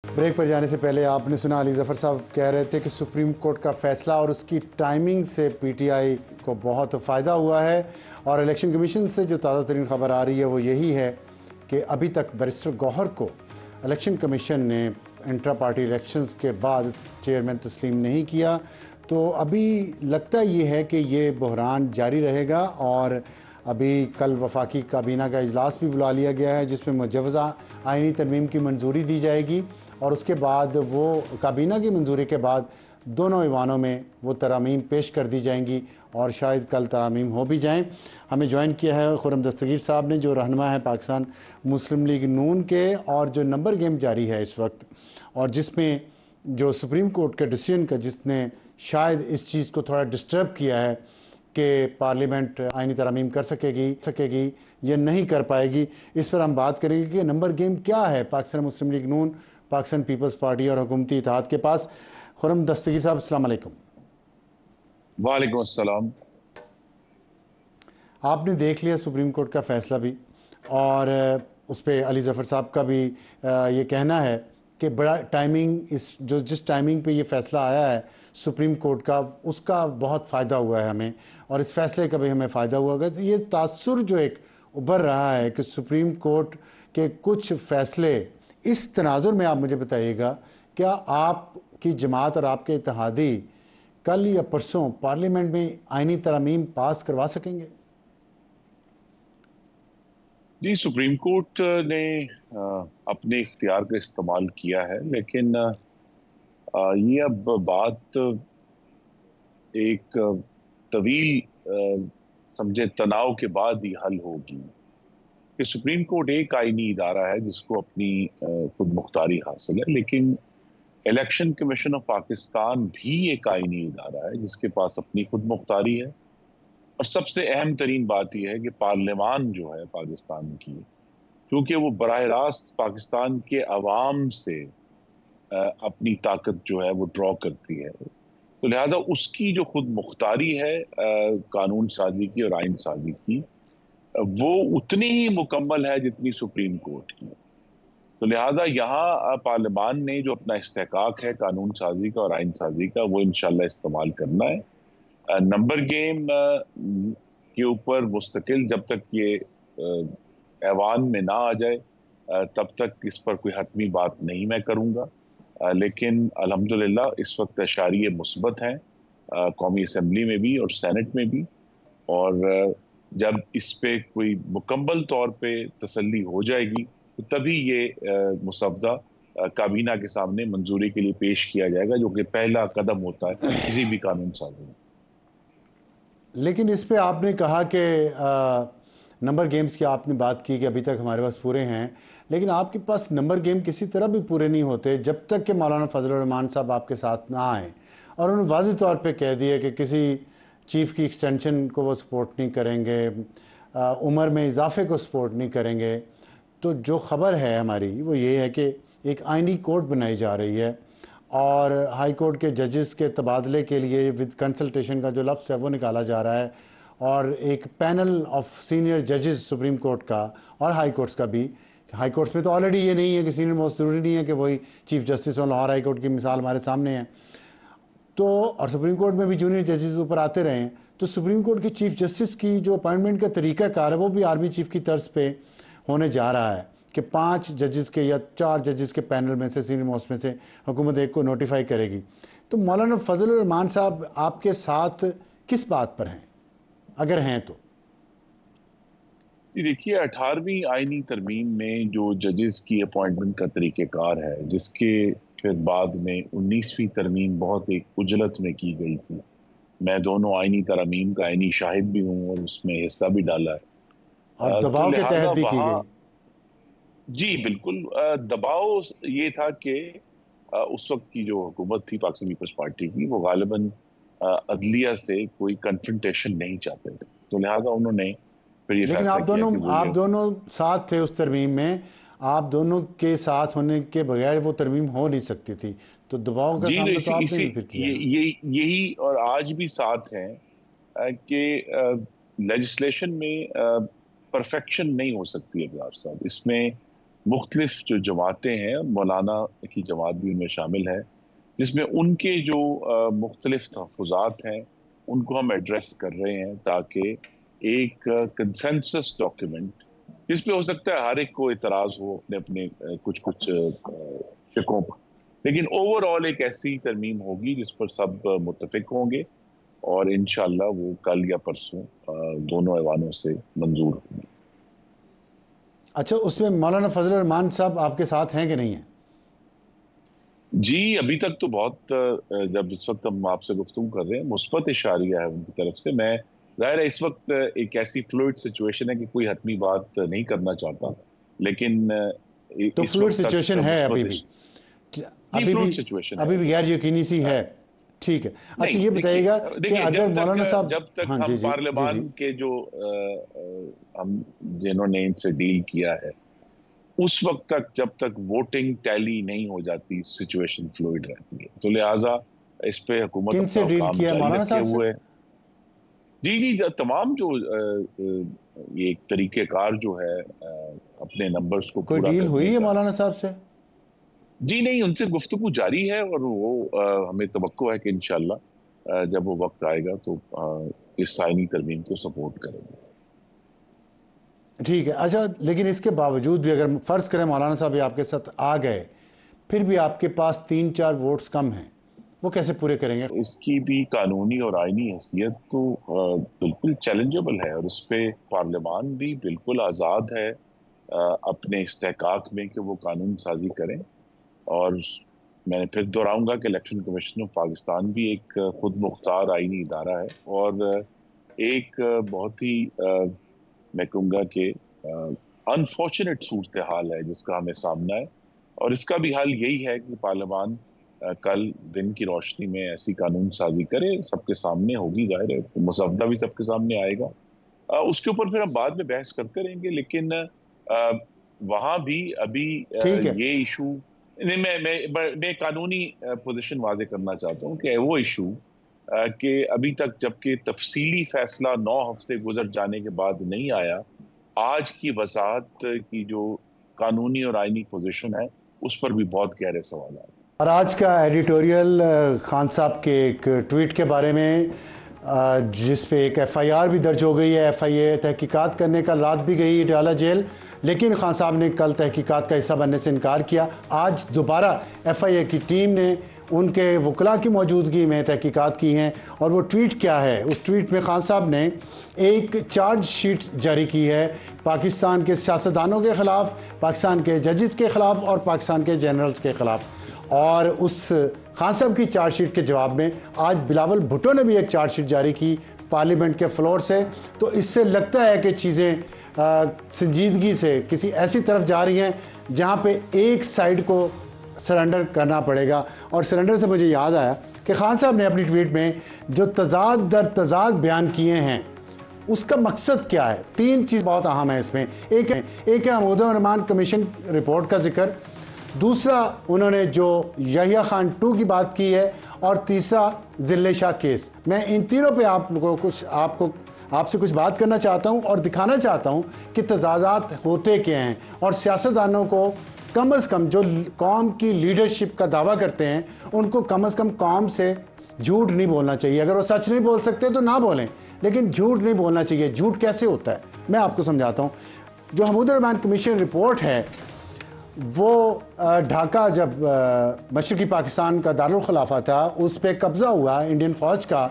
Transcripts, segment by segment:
Break پر جانے سے پہلے آپ نے سنا علی ظفر صاحب کہہ رہے تھے کہ سپریم کورٹ کا فیصلہ اور اس کی ٹائمنگ سے پی ٹی آئی کو بہت فائدہ ہوا ہے، اور الیکشن کمیشن سے جو تازہ ترین خبر آ رہی ہے وہ یہی ہے کہ ابھی تک بیرسٹر گوہر کو الیکشن کمیشن نے انٹرا پارٹی الیکشنز کے بعد چیئرمین تسلیم نہیں کیا۔ تو ابھی لگتا یہ ہے کہ یہ بحران جاری رہے گا، اور ابھی کل وفاقی کابینہ کا اجلاس بھی بلا لیا گیا ہے جس میں مجوزہ آئینی ترمیم کی منظوری دی جائے گی، اور اس کے بعد وہ کابینہ کی منظوری کے بعد دونوں ایوانوں میں وہ ترامیم پیش کر دی جائیں گی، اور شاید کل ترامیم ہو بھی جائیں۔ ہمیں جوائن کیا ہے خرم دستگیر صاحب نے، جو رہنما ہے پاکستان مسلم لیگ نون کے، اور جو نمبر گیم جاری ہے اس وقت، اور جس میں جو سپریم کورٹ کے ڈیسیژن کا جس نے شاید اس چیز کو تھوڑا ڈسٹرب کیا ہے کہ پارلیمنٹ آئینی ترامیم کر سکے گی یا نہیں کر پائے گی، اس پر ہم بات کریں گے کہ نمبر گیم کیا ہے پاکستان مسلم لیگ نون، پاکستان پیپلز پارٹی اور حکومتی اتحاد کے پاس۔ خرم دستگیر صاحب السلام علیکم۔ وعلیکم السلام۔ آپ نے دیکھ لیا سپریم کورٹ کا فیصلہ بھی، اور اس پہ علی ظفر صاحب کا بھی یہ کہنا ہے کہ بڑا ٹائمنگ جس ٹائمنگ پہ یہ فیصلہ آیا ہے سپریم کورٹ کا، اس کا بہت فائدہ ہوا ہے ہمیں، اور اس فیصلے کا بھی ہمیں فائدہ ہوا ہوگا۔ تو یہ تاثر جو ایک ابھر رہا ہے کہ سپریم کورٹ کے کچھ فیصلے، اس تناظر میں آپ مجھے بتائیے گا، کیا آپ کی جماعت اور آپ کے اتحادی کل یا پرسوں پارلیمنٹ میں آئینی ترامیم پاس کروا سکیں گے؟ جی، سپریم کورٹ نے اپنے اختیار کا استعمال کیا ہے، لیکن یہ اب بات ایک طویل سمجھے تناؤ کے بعد ہی حل ہوگی کہ سپریم کورٹ ایک آئینی ادارہ ہے جس کو اپنی خود مختاری حاصل ہے، لیکن الیکشن کمیشن آف پاکستان بھی ایک آئینی ادارہ ہے جس کے پاس اپنی خود مختاری ہے۔ اور سب سے اہم ترین بات یہ ہے کہ پارلیمان جو ہے پاکستان کی، کیونکہ وہ براہ راست پاکستان کے عوام سے اپنی طاقت جو ہے وہ ڈرا کرتی ہے، تو لہذا اس کی جو خود مختاری ہے قانون سازی کی اور آئین سازی کی، وہ اتنی ہی مکمل ہے جتنی سپریم کورٹ کی۔ تو لہذا یہاں پارلیمان نے جو اپنا استحقاق ہے قانون سازی کا اور آئین سازی کا، وہ انشاءاللہ استعمال کرنا ہے۔ نمبر گیم کے اوپر مستقل جب تک یہ ایوان میں نہ آ جائے تب تک اس پر کوئی حتمی بات نہیں میں کروں گا، لیکن الحمدللہ اس وقت اشاریے مثبت ہیں قومی اسمبلی میں بھی اور سینٹ میں بھی، اور جب اس پہ کوئی مکمل طور پہ تسلی ہو جائے گی تو تبھی یہ مسودہ کابینہ کے سامنے منظوری کے لیے پیش کیا جائے گا، جو کہ پہلا قدم ہوتا ہے کسی بھی قانون سازی میں۔ لیکن اس پہ آپ نے کہا کہ نمبر گیمز کی آپ نے بات کی کہ ابھی تک ہمارے پاس پورے ہیں، لیکن آپ کے پاس نمبر گیم کسی طرح بھی پورے نہیں ہوتے جب تک کہ مولانا فضل الرحمان صاحب آپ کے ساتھ نہ آئیں، اور انہوں نے واضح طور پہ کہہ دیا کہ کسی چیف کی ایکسٹینشن کو وہ سپورٹ نہیں کریں گے، عمر میں اضافے کو سپورٹ نہیں کریں گے۔ تو جو خبر ہے ہماری وہ یہ ہے کہ ایک آئینی کورٹ بنائی جا رہی ہے، اور ہائی کورٹ کے ججز کے تبادلے کے لیے ود کنسلٹیشن کا جو لفظ ہے وہ نکالا جا رہا ہے، اور ایک پینل آف سینئر ججز سپریم کورٹ کا اور ہائی کورٹس کا بھی، ہائی کورٹس میں تو آلریڈی یہ نہیں ہے کہ سینئر موسٹ ضروری نہیں ہے کہ وہی چیف جسٹس ہوں، لاہور ہائی کورٹ کی مثال ہمارے سامنے ہے، تو اور سپریم کورٹ میں بھی جونیئر ججز اوپر آتے رہے ہیں، تو سپریم کورٹ کی چیف جسٹس کی جو اپائنٹمنٹ کا طریقہ کار ہے وہ بھی آرمی چیف کی طرز پہ ہونے جا رہا ہے کہ 5 ججز کے یا 4 ججز کے پینل میں سے سینئر موسٹ میں سے حکومت ایک کو نوٹیفائی کرے گی۔ تو مولانا فضل الرحمان صاحب آپ کے ساتھ کس بات پر ہیں اگر ہیں تو؟ جی دیکھیے، 18ویں آئینی ترمیم میں جو ججز کی اپوائنٹمنٹ کا طریقہ کار ہے، جس کے پھر بعد میں 19ویں ترمیم بہت ایک اجلت میں کی گئی تھی، میں دونوں آئینی ترامیم کا آئینی شاہد بھی ہوں اور اس میں حصہ بھی ڈالا ہے، اور تو دباؤ کے لہٰذا تحت بھی کی وہاں گئی؟ جی بالکل دباؤ یہ تھا کہ اس وقت کی جو حکومت تھی پاکستان پیپلز پارٹی کی، وہ غالباً عدلیہ سے کوئی کنفرنٹیشن نہیں چاہتے تھے، تو لہٰذا انہوں نے پھر یہ لیکن فیصلہ کیا کہ وہ آپ دونوں ساتھ تھے اس ترمیم میں، آپ دونوں کے ساتھ ہونے کے بغیر وہ ترمیم ہو نہیں سکتی تھی، تو دباؤ کا جی سامنا تو آپ نے بھی پھر کیا نا۔ یہی اور آج بھی ساتھ ہیں کہ لیجسلیشن میں پرفیکشن نہیں ہو سکتی ابرار صاحب، اس میں مختلف جو جماعتیں ہیں، مولانا کی جماعت بھی ان میں شامل ہے، جس میں ان کے جو مختلف تحفظات ہیں ان کو ہم ایڈریس کر رہے ہیں، تاکہ ایک کنسنسس ڈاکیومنٹ جس پہ ہو سکتا ہے ہر ایک کو اعتراض ہو اپنے اپنے کچھ شکوں پر، لیکن اوور آل ایک ایسی ترمیم ہوگی جس پر سب متفق ہوں گے، اور انشاءاللہ وہ کل یا پرسوں دونوں ایوانوں سے منظور ہوگی۔ اچھا، اس میں مولانا فضل الرحمان صاحب آپ کے ساتھ ہیں کہ نہیں ہیں؟ جی ابھی تک تو بہت، جب اس وقت ہم آپ سے گفتگو کر رہے ہیں مثبت اشاریہ ہے ان کی طرف سے۔ میں ظاہر ہے اس وقت ایک ایسی فلوئڈ سچویشن ہے کہ کوئی حتمی بات نہیں کرنا چاہتا، لیکن تو اس فلوئڈ وقت تک سچویشن ہے ابھی بھی؟ فلوئڈ سچویشن ابھی بھی غیر یقینی سی ہے؟ ٹھیک ہے، اچھا یہ بتائیے گا کہ اگر مولانا صاحب جب تک ہم پارلیمان کے جو ہم جنہوں نے ان سے ڈیل کیا ہے اس وقت تک، جب تک ووٹنگ ٹیلی نہیں ہو جاتی، سچویشن فلوئڈ رہتی ہے، تو لہٰذا اس پہ حکومت کن سے ڈیل کیا مولانا صاحب سے؟ جی تمام جو یہ ایک طریقہ کار جو ہے اپنے نمبرز کو کوئی ڈیل ہوئی ہے مولانا صاحب سے؟ جی نہیں، ان سے گفتگو جاری ہے، اور وہ ہمیں توقع ہے کہ انشاءاللہ جب وہ وقت آئے گا تو اس آئینی ترمیم کو سپورٹ کریں گے۔ ٹھیک ہے، اچھا لیکن اس کے باوجود بھی اگر فرض کریں مولانا صاحب یہ آپ کے ساتھ آ گئے، پھر بھی آپ کے پاس 3-4 ووٹس کم ہیں، وہ کیسے پورے کریں گے؟ اس کی بھی قانونی اور آئینی حیثیت تو بالکل چیلنجبل ہے، اور اس پہ پارلیمان بھی بالکل آزاد ہے اپنے استحقاق میں کہ وہ قانون سازی کریں۔ اور میں پھر دہراؤں گا کہ الیکشن کمیشن آف پاکستان بھی ایک خود مختار آئینی ادارہ ہے، اور ایک بہت ہی میں کہوں گا کہ انفارچونیٹ صورتحال ہے جس کا ہمیں سامنا ہے، اور اس کا بھی حل یہی ہے کہ پارلیمان کل دن کی روشنی میں ایسی قانون سازی کرے، سب کے سامنے ہوگی، ظاہر ہے مسودہ بھی سب کے سامنے آئے گا، اس کے اوپر پھر ہم بعد میں بحث کرتے رہیں گے، لیکن وہاں بھی ابھی یہ ایشو میں قانونی پوزیشن واضح کرنا چاہتا ہوں کہ وہ ایشو کہ ابھی تک جبکہ تفصیلی فیصلہ 9 ہفتے گزر جانے کے بعد نہیں آیا، آج کی وضاحت کی جو قانونی اور آئینی پوزیشن ہے اس پر بھی بہت گہرے سوالات۔ اور آج کا ایڈیٹوریل خان صاحب کے ایک ٹویٹ کے بارے میں، جس پہ ایک ایف آئی آر بھی درج ہو گئی ہے، ایف آئی اے تحقیقات کرنے کا رات بھی گئی ڈالا جیل، لیکن خان صاحب نے کل تحقیقات کا حصہ بننے سے انکار کیا۔ آج دوبارہ ایف آئی اے کی ٹیم نے ان کے وکلاء کی موجودگی میں تحقیقات کی ہیں، اور وہ ٹویٹ کیا ہے؟ اس ٹویٹ میں خان صاحب نے ایک چارج شیٹ جاری کی ہے پاکستان کے سیاستدانوں کے خلاف، پاکستان کے ججز کے خلاف اور پاکستان کے جنرلز کے خلاف، اور اس خان صاحب کی چارج شیٹ کے جواب میں آج بلاول بھٹو نے بھی ایک چارج شیٹ جاری کی پارلیمنٹ کے فلور سے۔ تو اس سے لگتا ہے کہ چیزیں سنجیدگی سے کسی ایسی طرف جا رہی ہیں جہاں پہ ایک سائیڈ کو سرنڈر کرنا پڑے گا۔ اور سرنڈر سے مجھے یاد آیا کہ خان صاحب نے اپنی ٹویٹ میں جو تضاد در تضاد بیان کیے ہیں اس کا مقصد کیا ہے؟ 3 چیز بہت اہم ہے اس میں۔ ایک ہے محمود الرحمان کمیشن رپورٹ کا ذکر، دوسرا انہوں نے جو یحییٰ خان 2 کی بات کی ہے، اور تیسرا ذلِ شاہ کیس۔ میں ان تینوں پہ آپ سے کچھ بات کرنا چاہتا ہوں اور دکھانا چاہتا ہوں کہ تضادات ہوتے کیا ہیں، اور سیاستدانوں کو کم از کم جو قوم کی لیڈرشپ کا دعویٰ کرتے ہیں ان کو کم از کم قوم سے جھوٹ نہیں بولنا چاہیے۔ اگر وہ سچ نہیں بول سکتے تو نہ بولیں، لیکن جھوٹ نہیں بولنا چاہیے۔ جھوٹ کیسے ہوتا ہے میں آپ کو سمجھاتا ہوں۔ جو محمود الرحمان کمیشن رپورٹ ہے وہ ڈھاکہ جب مشرقی پاکستان کا دارالخلافہ تھا اس پہ قبضہ ہوا انڈین فوج کا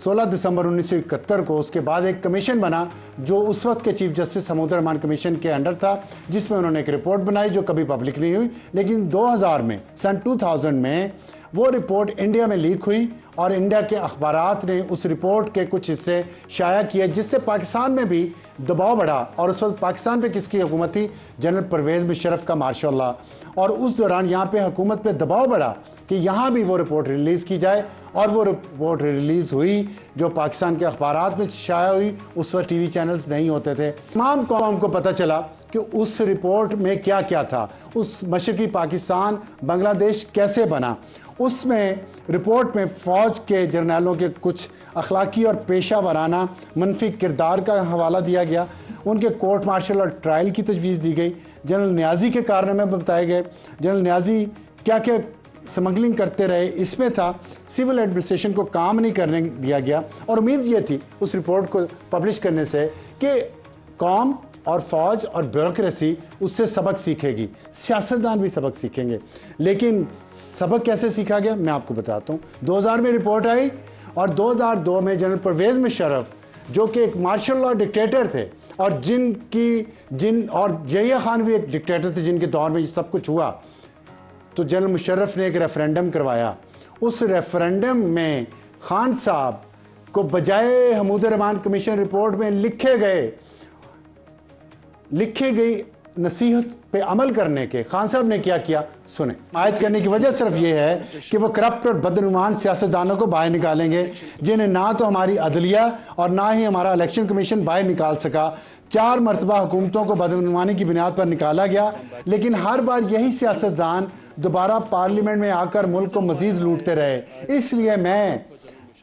16 دسمبر 1971 کو۔ اس کے بعد ایک کمیشن بنا جو اس وقت کے چیف جسٹس محمود الرحمان کمیشن کے انڈر تھا، جس میں انہوں نے ایک رپورٹ بنائی جو کبھی پبلک نہیں ہوئی، لیکن 2000 میں سن 2000 میں وہ رپورٹ انڈیا میں لیک ہوئی، اور انڈیا کے اخبارات نے اس رپورٹ کے کچھ حصے شائع کیے، جس سے پاکستان میں بھی دباؤ بڑھا۔ اور اس وقت پاکستان پہ کس کی حکومت تھی؟ جنرل پرویز مشرف کا، ماشاء اللہ۔ اور اس دوران یہاں پہ حکومت پہ دباؤ بڑھا کہ یہاں بھی وہ رپورٹ ریلیز کی جائے، اور وہ رپورٹ ریلیز ہوئی جو پاکستان کے اخبارات میں شائع ہوئی۔ اس وقت ٹی وی چینلز نہیں ہوتے تھے، تمام قوم کو پتہ چلا کہ اس رپورٹ میں کیا کیا تھا، اس مشرقی پاکستان بنگلہ دیش کیسے بنا۔ اس میں رپورٹ میں فوج کے جرنیلوں کے کچھ اخلاقی اور پیشہ ورانہ منفی کردار کا حوالہ دیا گیا، ان کے کورٹ مارشل اور ٹرائل کی تجویز دی گئی، جنرل نیازی کے کارنامے بتائے گئے، جنرل نیازی کیا کیا سمگلنگ کرتے رہے اس میں تھا، سول ایڈمنسٹریشن کو کام نہیں کرنے دیا گیا، اور امید یہ تھی اس رپورٹ کو پبلش کرنے سے کہ قوم اور فوج اور بیوروکریسی اس سے سبق سیکھے گی، سیاستدان بھی سبق سیکھیں گے۔ لیکن سبق کیسے سیکھا گیا میں آپ کو بتاتا ہوں۔ 2000 میں رپورٹ آئی اور 2002 میں جنرل پرویز مشرف جو کہ ایک مارشل لا ڈکٹیٹر تھے اور اور ضیاء خان بھی ایک ڈکٹیٹر تھے جن کے دور میں یہ سب کچھ ہوا، تو جنرل مشرف نے ایک ریفرینڈم کروایا۔ اس ریفرینڈم میں خان صاحب کو بجائے حمود الرحمن کمیشن رپورٹ میں لکھے گئی نصیحت پہ عمل کرنے کے خان صاحب نے کیا کیا سنیں۔ عائد کرنے کی وجہ صرف یہ ہے کہ وہ کرپٹ اور بدعنوان سیاستدانوں کو باہر نکالیں گے جنہیں نہ تو ہماری عدلیہ اور نہ ہی ہمارا الیکشن کمیشن باہر نکال سکا۔ 4 مرتبہ حکومتوں کو بدعنوانی کی بنیاد پر نکالا گیا، لیکن ہر بار یہی سیاستدان دوبارہ پارلیمنٹ میں آ کر ملک کو مزید لوٹتے رہے۔ اس لیے میں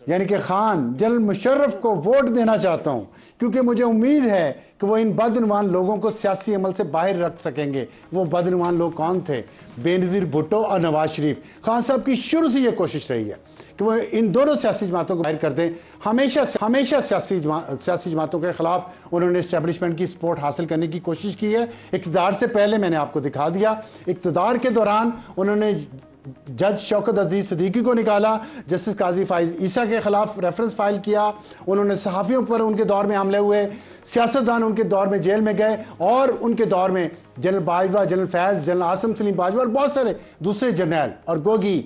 یعنی کہ خان جنرل مشرف کو ووٹ دینا چاہتا ہوں، کیونکہ مجھے امید ہے کہ وہ ان بدعنوان لوگوں کو سیاسی عمل سے باہر رکھ سکیں گے۔ وہ بدعنوان لوگ کون تھے؟ بے نظیر بھٹو اور نواز شریف۔ خان صاحب کی شروع سے یہ کوشش رہی ہے کہ وہ ان دونوں سیاسی جماعتوں کو باہر کر دیں۔ ہمیشہ سیاسی جماعتوں کے خلاف انہوں نے اسٹیبلشمنٹ کی سپورٹ حاصل کرنے کی کوشش کی ہے۔ اقتدار سے پہلے میں نے آپ کو دکھا دیا، اقتدار کے دوران انہوں نے جج شوکت عزیز صدیقی کو نکالا، جسٹس قاضی فائز عیسیٰ کے خلاف ریفرنس فائل کیا، انہوں نے صحافیوں پر ان کے دور میں حملے ہوئے، سیاستدان ان کے دور میں جیل میں گئے، اور ان کے دور میں جنرل باجوہ، جنرل فیض، جنرل عاصم سلیم باجوہ اور بہت سارے دوسرے جرنیل اور گوگی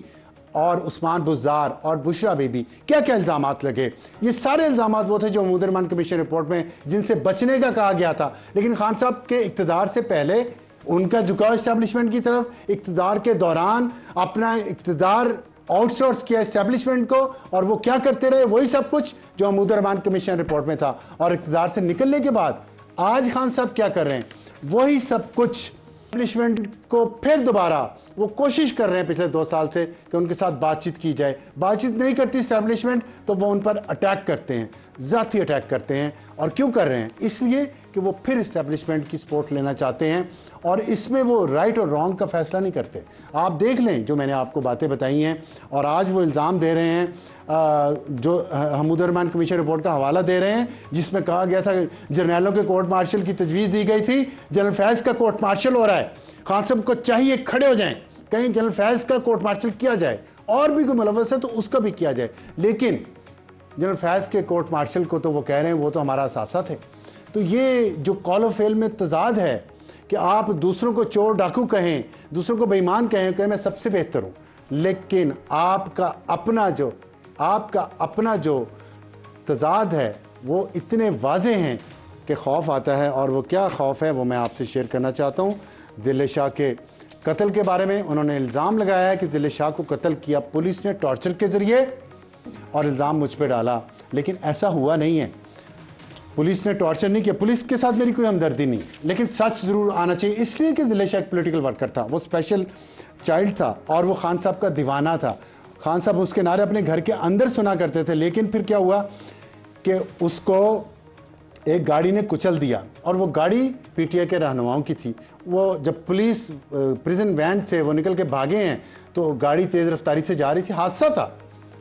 اور عثمان بزدار اور بشرا بی بی کیا کیا الزامات لگے۔ یہ سارے الزامات وہ تھے جو حمود الرحمن کمیشن رپورٹ میں جن سے بچنے کا کہا گیا تھا، لیکن خان صاحب کے اقتدار سے پہلے ان کا جھکاؤ اسٹیبلشمنٹ کی طرف، اقتدار کے دوران اپنا اقتدار آؤٹ سورس کیا اسٹیبلشمنٹ کو، اور وہ کیا کرتے رہے؟ وہی سب کچھ جو حمود الرحمن کمیشن رپورٹ میں تھا۔ اور اقتدار سے نکلنے کے بعد آج خان صاحب کیا کر رہے ہیں؟ وہی سب کچھ اسٹیبلشمنٹ کو پھر دوبارہ وہ کوشش کر رہے ہیں پچھلے 2 سال سے کہ ان کے ساتھ بات چیت کی جائے۔ بات چیت نہیں کرتی اسٹیبلشمنٹ تو وہ ان پر اٹیک کرتے ہیں، ذاتی اٹیک کرتے ہیں۔ اور کیوں کر رہے ہیں؟ اس لیے کہ وہ پھر اسٹیبلشمنٹ کی سپورٹ لینا چاہتے ہیں، اور اس میں وہ رائٹ اور رانگ کا فیصلہ نہیں کرتے۔ آپ دیکھ لیں جو میں نے آپ کو باتیں بتائی ہیں، اور آج وہ الزام دے رہے ہیں جو حمود الرحمن کمیشن رپورٹ کا حوالہ دے رہے ہیں، جس میں کہا گیا تھا کہ جرنیلوں کے کورٹ مارشل کی تجویز دی گئی تھی، جنرل فیض کا کورٹ مارشل ہو رہا ہے۔ خان صاحب کو چاہیے کھڑے ہو جائیں، کہیں جنرل فیض کا کورٹ مارشل کیا جائے، اور بھی کوئی ملوث ہے تو اس کا بھی کیا جائے، لیکن جنرل فیض کے کورٹ مارشل کو تو وہ کہہ رہے ہیں وہ تو ہمارا اثاثہ تھے۔ تو یہ جو قول و فعل میں تضاد ہے کہ آپ دوسروں کو چور ڈاکو کہیں، دوسروں کو بے ایمان کہیں میں سب سے بہتر ہوں، لیکن آپ کا اپنا جو تضاد ہے وہ اتنے واضح ہیں کہ خوف آتا ہے۔ اور وہ کیا خوف ہے وہ میں آپ سے شیئر کرنا چاہتا ہوں۔ ضلع شاہ کے قتل کے بارے میں انہوں نے الزام لگایا ہے کہ ضلع شاہ کو قتل کیا پولیس نے ٹارچر کے ذریعے، اور الزام مجھ پہ ڈالا، لیکن ایسا ہوا نہیں ہے۔ پولیس نے ٹارچر نہیں کیا، پولیس کے ساتھ میری کوئی ہمدردی نہیں، لیکن سچ ضرور آنا چاہیے، اس لیے کہ ضلع شاہ ایک پولیٹیکل ورکر تھا، وہ اسپیشل چائلڈ تھا، اور وہ خان صاحب کا دیوانہ تھا۔ خان صاحب اس کے نعرے اپنے گھر کے اندر سنا کرتے تھے، لیکن پھر کیا ہوا کہ اس کو ایک گاڑی نے کچل دیا، اور وہ گاڑی پی ٹی آئی کے رہنماؤں کی تھی۔ وہ جب پولیس پریزن وین سے وہ نکل کے بھاگے ہیں تو گاڑی تیز رفتاری سے جا رہی تھی، حادثہ تھا،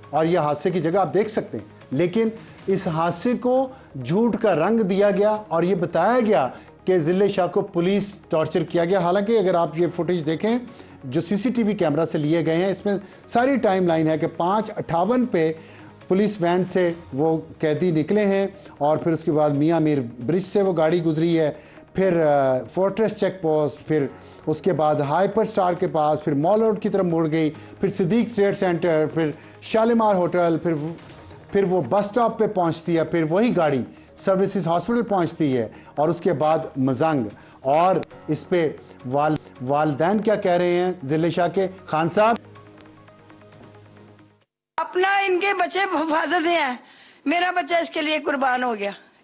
اور یہ حادثے کی جگہ آپ دیکھ سکتے ہیں، لیکن اس حادثے کو جھوٹ کا رنگ دیا گیا اور یہ بتایا گیا کہ ضلع شاہ کو پولیس ٹارچر کیا گیا۔ حالانکہ اگر آپ یہ فوٹیج دیکھیں جو سی سی ٹی وی کیمرہ سے لیے گئے ہیں، اس میں ساری ٹائم لائن ہے کہ 5:58 پہ پولیس وین سے وہ قیدی نکلے ہیں، اور پھر اس کے بعد میاں میر برج سے وہ گاڑی گزری ہے، پھر فورٹریس چیک پوسٹ، پھر اس کے بعد ہائپر سٹار کے پاس، پھر مال روڈ کی طرف مڑ گئی، پھر صدیق ٹریڈ سینٹر، پھر شالیمار ہوٹل، پھر وہ بس سٹاپ پہ پہنچتی ہے، پھر وہی گاڑی سروسز ہاسپٹل پہنچتی ہے، اور اس کے بعد مزنگ۔ اور اس پہ والدین کیا کہہ رہے ہیں ضلع شاہ کے؟ خان صاحب اپنا ان کے بچے حفاظت سے ہیں، میرا بچہ اس کے لیے قربان ہو گیا،